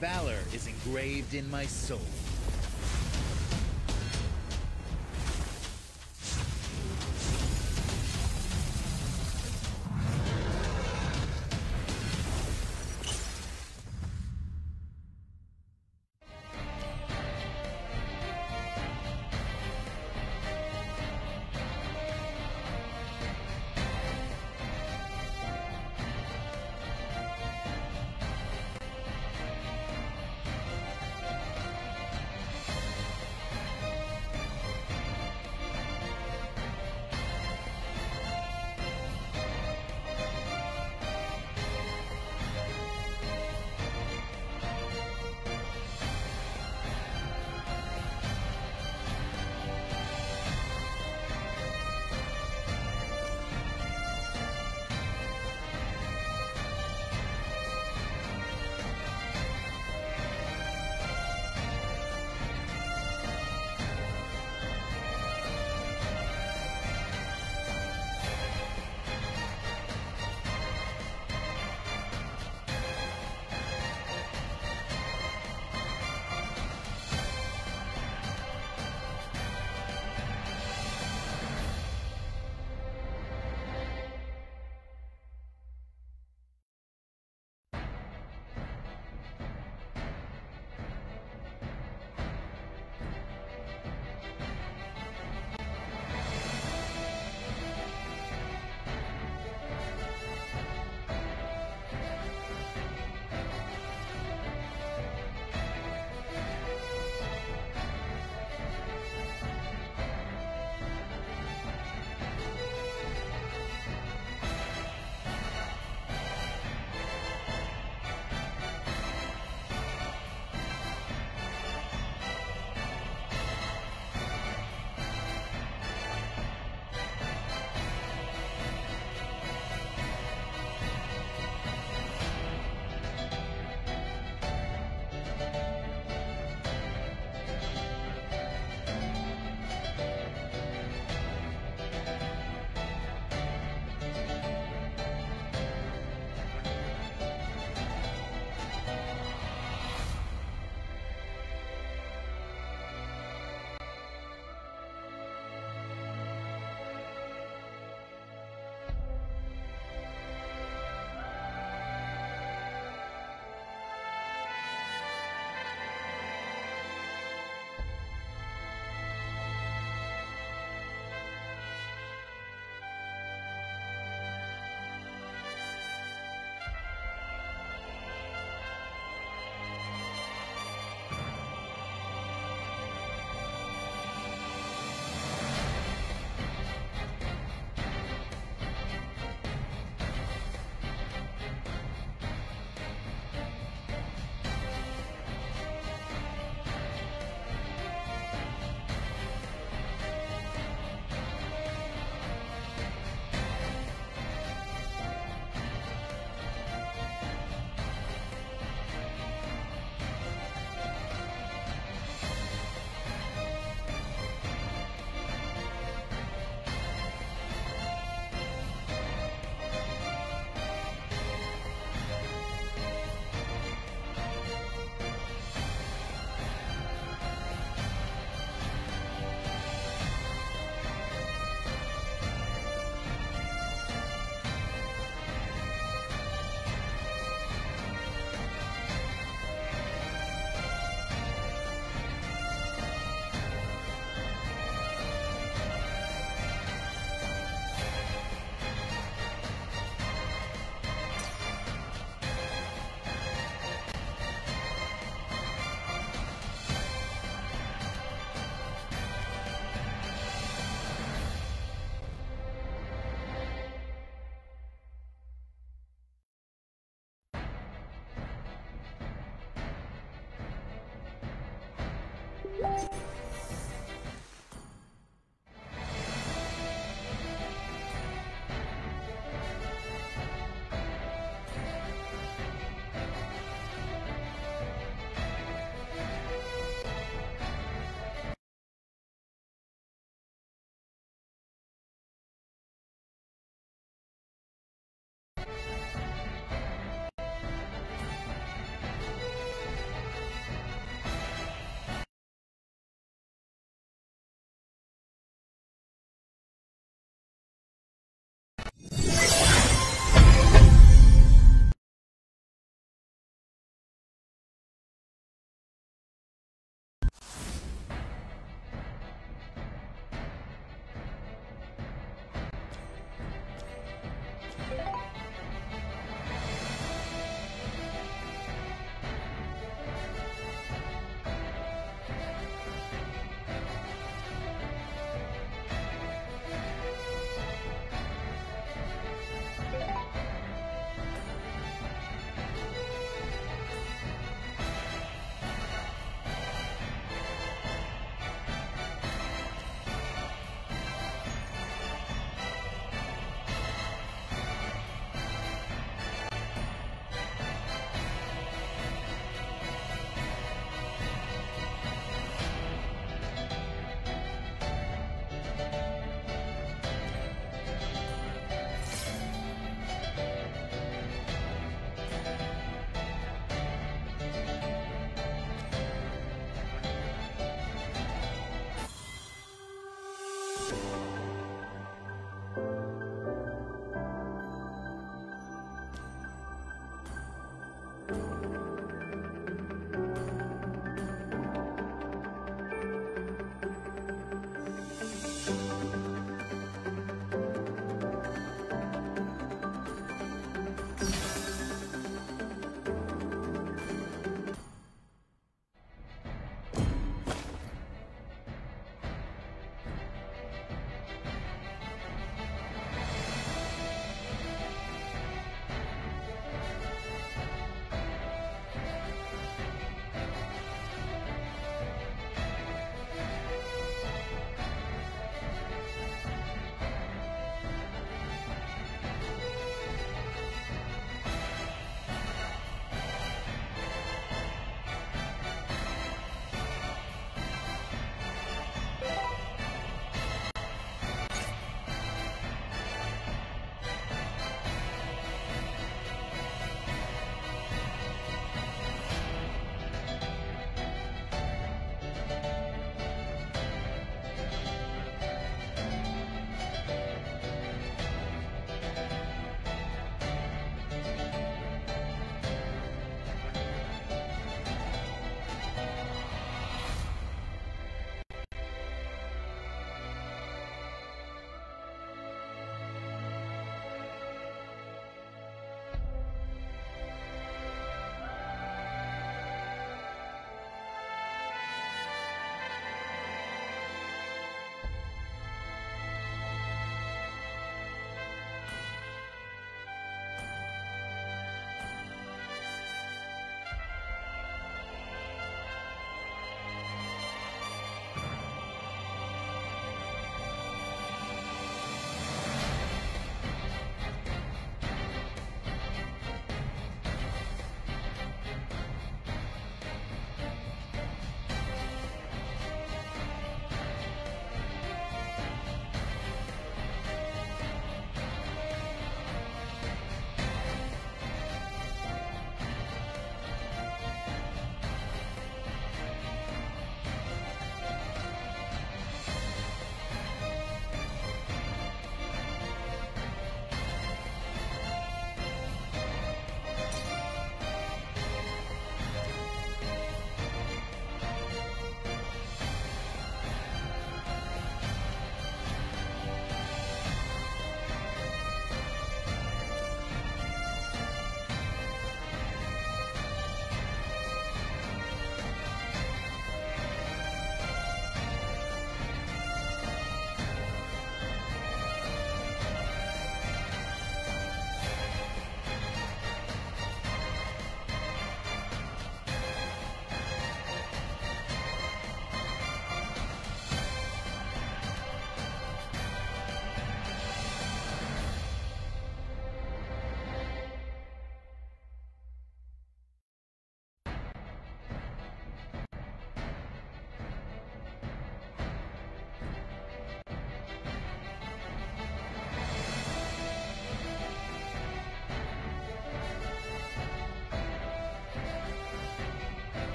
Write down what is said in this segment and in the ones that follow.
Valor is engraved in my soul.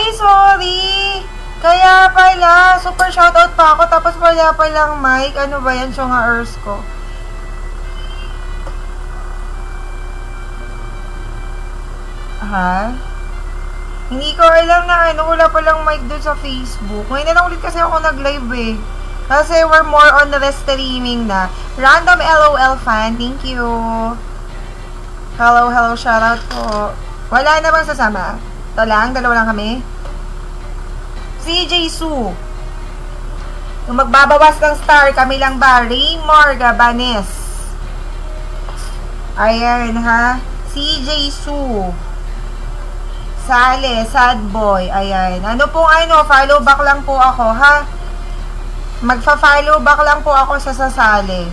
Ay, sorry! Kaya pala, super shoutout pa ako, tapos wala palang mic. Ano ba yan? Siya nga earth ko. Ha? Hindi ko alam na ano, wala palang mic doon sa Facebook. Ngayon na lang ulit kasi ako nag-live eh. Kasi we're more on the streaming na. Random LOL fan, thank you. Hello, shoutout po. Wala na bang sasama? Ito lang, dalawa lang kami. CJ Su. Yung magbabawas ng star, kami lang ba? Raymar Gabanes. Ayan ha. CJ Su. Sale, sad boy. Ayan. Ano pong follow back lang po ako ha. Magfa-follow back lang po ako sa Sasale.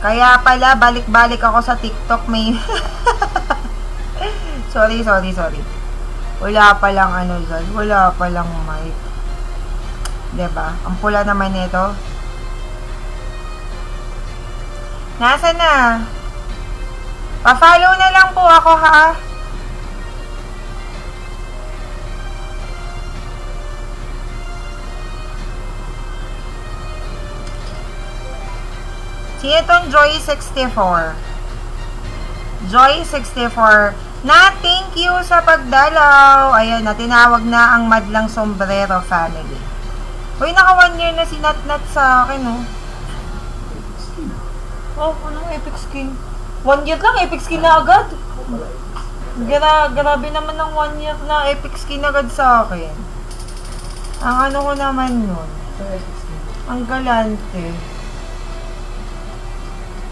Kaya pala, balik-balik ako sa TikTok. May... sorry. Wala palang dyan. Wala palang mic. Diba? Ang pula naman nito. Nasaan na? Pa-follow na lang po ako ha. Sino itong Joy64? Joy64. Thank you sa pagdalaw. Ayan na, tinawag na ang Madlang Sombrero family. Uy, naka 1 year na si Natnat sa akin, oh. Oh, anong epic skin? 1 year lang, epic skin na agad. Grabe naman ng 1 year na epic skin agad sa akin. Ang ko naman yun. Ang galante.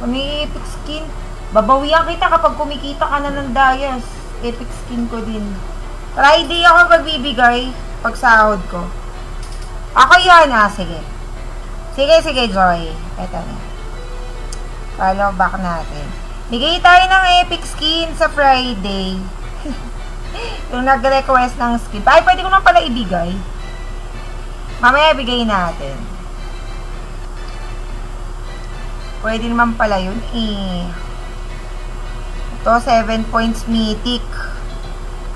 May epic skin. Babawian kita kapag kumikita ka na ng Dayas. Epic skin ko din. Friday ako magbibigay pag sahod ko. Ako yun, sige. Sige, Joy. Eto na. Follow back natin. Bigay tayo ng epic skin sa Friday. Yung nag-request ng skin. Ay, pwede ko naman pala ibigay. Mamaya ibigay natin. Pwede naman pala yun eh. Ito, 7 points mythic.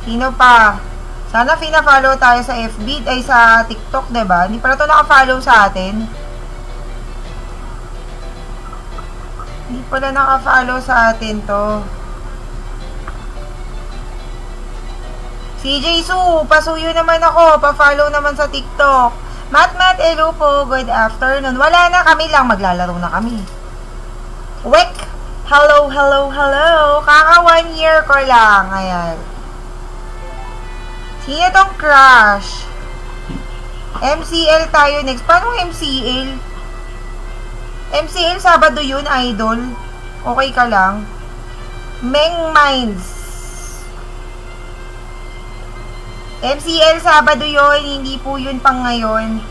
Sino pa? Sana fina-follow tayo sa FB, ay sa TikTok, diba? Hindi pala ito naka-follow sa atin. Hindi pala naka-follow sa atin to. CJ Su, pasuyo naman ako. Pa-follow naman sa TikTok. Matt, hello po. Good afternoon. Wala na, kami lang. Maglalaro na kami. Wek! Hello. Kaka 1 year ko lang. Ayan. Sino tong crush? MCL tayo next. Paano MCL? MCL, Sabado yun, idol. Okay ka lang. Meng Minds. MCL, Sabado yun. Hindi po yun pang ngayon.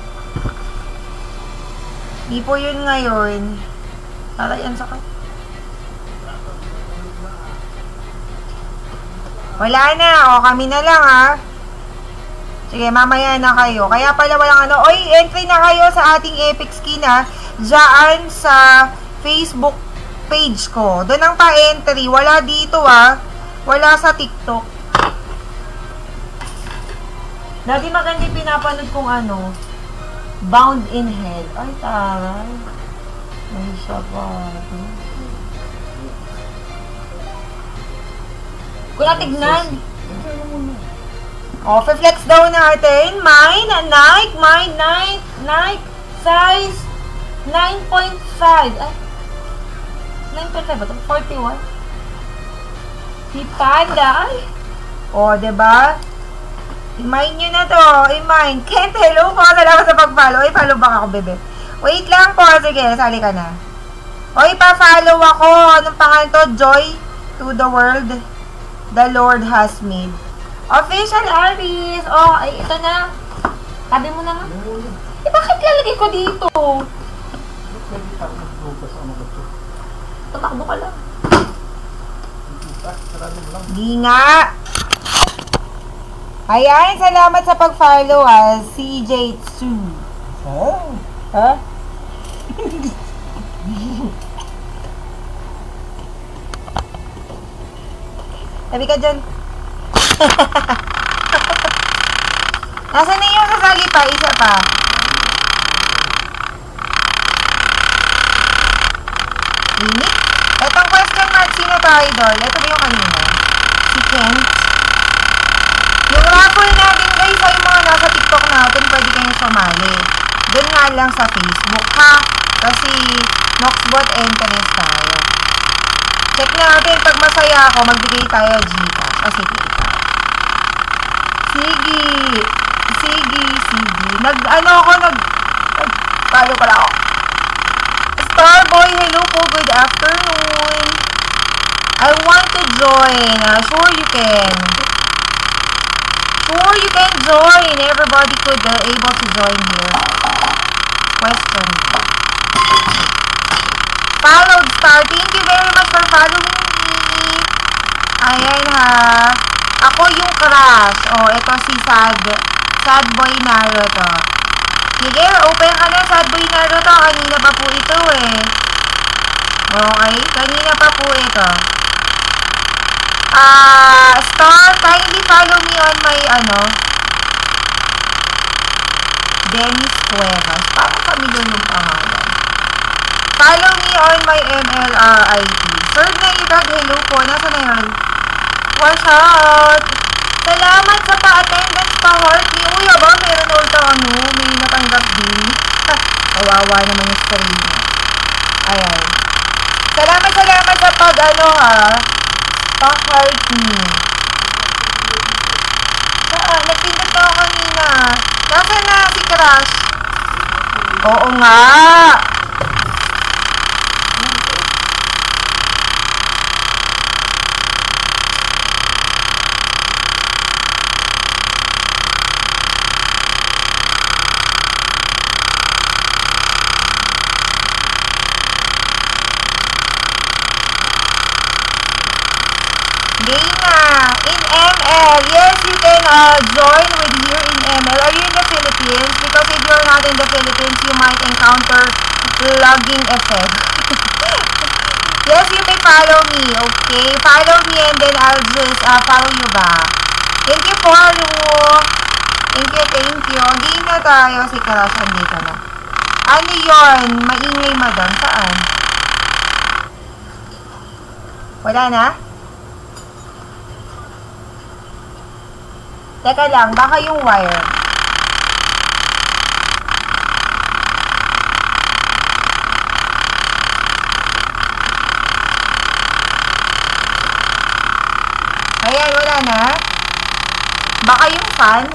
Hindi po yun ngayon. Para yan sa wala na. O, kami na lang, ha. Sige, mamaya na kayo. Kaya pala walang Oy, entry na kayo sa ating epic skin, ha. Diyan sa Facebook page ko. Doon ang pa-entry. Wala dito, ha. Wala sa TikTok. Dati maganda yung pinapanood kong Bound in Hell. Ay, taray. Ay, siya pa. Kung natignan. O, flex daw natin. Nike. Size 9.5. Ay. 9.5 ba ito? 41. Si Panda. Ay. O, diba? I-mine nyo na to. I-mine. Kent, hello po. Salamat sa pag-follow. Ay, follow back ako, bebe. Wait lang po. Sige, sali ka na. O, ipa-follow ako. Anong pangalan to? Joy to the world the Lord has made. Official Aries. Oh, ay, ito na. Tabi mo na nga. Eh, bakit lalagay ko dito? Tumakbo ka lang. Di nga. Ayan, salamat sa pag-follow, CJ Tsu. Oh. Ha? Tabi ka dyan. Nasaan na yung sasali pa? Isa pa. Init? Etong question mark, sino to, idol? Ito ba yung kanina? Si Kent. Yung raffle natin, guys, ay mga nasa TikTok natin, pwede kayong sumali. Doon nga lang sa Facebook, ha? Kasi, Noxbot interest tayo. Check natin, pag masaya ako, magbigay tayo Gcash. Kasi kita. Sige. Paano pala ako? Starboy, hello po, good afternoon. I want to join. Sure you can. Sure you can join. Everybody could able to join here. Question. Followed star. Thank you very much for following me. Ayan ha. Ako yung crush. Oh, ito si Sad Boy Naruto. Sige, open ka na, Sad Boy Naruto. Kanina pa po ito eh. Okay, kanina pa po ito. Star, kindly follow me on my, Dennis Cuevas. Parang familiar yung pangalan. Follow me on my MLRIP. Sir Nairag, hello po. Nasa na yun? Watch out! Salamat sa pa-attendance pa-heart ni Uy. Aba, meron ulta may natanggap din. Kawawa naman yung story niya. Ayan. Salamat sa pa-heart niyo. Nagpindot ako kanina. Nasaan na si Crush? Oo nga! Game na! In ML! Yes, you can join with here in ML. Are you in the Philippines? Because if you're not in the Philippines, you might encounter logging effect. Yes, you may follow me. Okay? Follow me and then I'll just follow you back. Thank you, Paru! Thank you. Game na tayo. Si Crush, andito na. Ano yun? Maingay, madam. Saan? Wala na? Teka lang, baka yung wire. Ayan, wala na. Baka yung fan.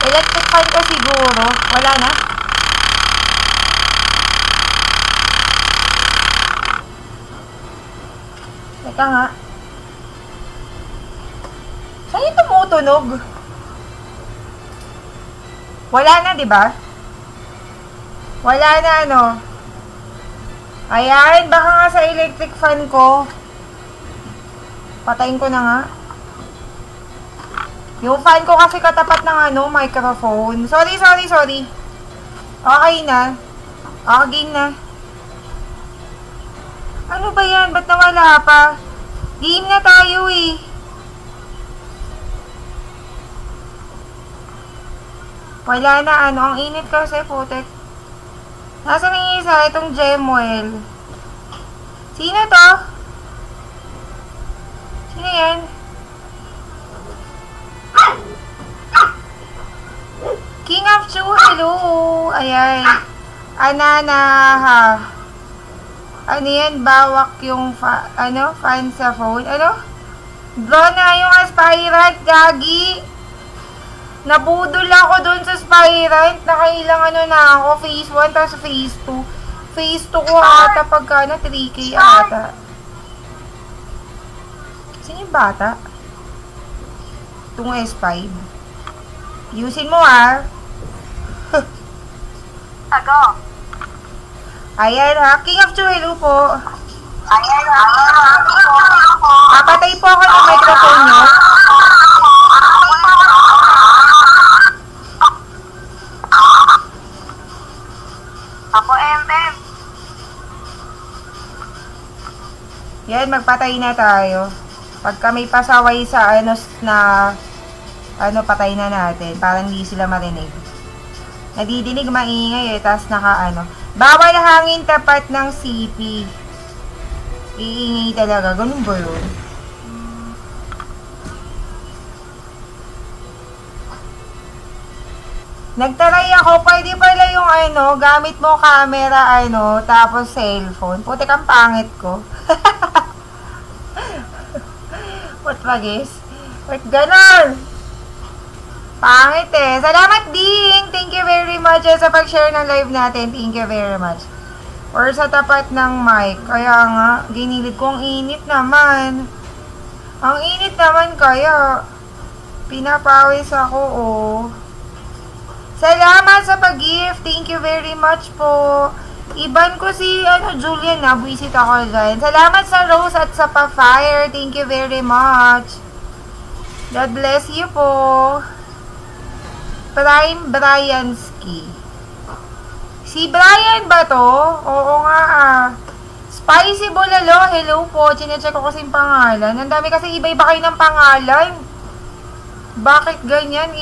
Electric fan ka siguro. Wala na. Teka nga. Saan yung tumutunog? Wala na, di ba? Wala na, Ayan, baka nga sa electric fan ko. Patayin ko na nga. Yung fan ko kasi katapat ng microphone. Sorry. Okay na. Okay na. Ano ba yan? Ba't nawala pa? Game na tayo eh. Wala na, ang init kasi, putek. Nasaan yung isa? Itong Gemuel. Sino to? Sino yan? King of Chu, hello! Ayan. Anana, ha. Ano yan? Bawak yung, fan sa phone. Draw na yung aspirant, gagi. Nabudol ako dun sa Spirant. Nakailang na ako. Phase 1, tapos phase 2. Phase 2 ko ata pagka 3K ata. Sino yung bata? Itong S5. Yusin mo Ako. Ayan King of Chuelo po. Ayan Papatay po ako ng microphone nyo. Ako, MM. Yan, magpatay na tayo. Pagka may pasaway sa patay na natin. Para hindi sila marinig. Nadidinig maingay tapos bawal hangin tapat ng CP. Iingay talaga. Ganun ba yun? Nagtaray ako, pwede pala yung gamit mo camera, tapos cellphone. Puti kang pangit ko. What ba, guys? What ganon? Pangit eh. Salamat, Ding! Thank you very much sa pag-share ng live natin. Thank you very much. Or sa tapat ng mic. Kaya nga, ginilid ko ang init naman. Ang init naman kaya. Pinapawis ako, oh. Salamat sa pag-gift. Thank you very much po. Iban ko si Julian na. Buisit ako dyan. Salamat sa Rose at sa Pa-Fire. Thank you very much. God bless you po. Prime Brianski. Si Brian ba to? Oo nga Spicy Bolalo. Hello po. Chinecheck ko kasi yung pangalan. Ang dami kasi iba-iba kayo ng pangalan. Bakit ganyan?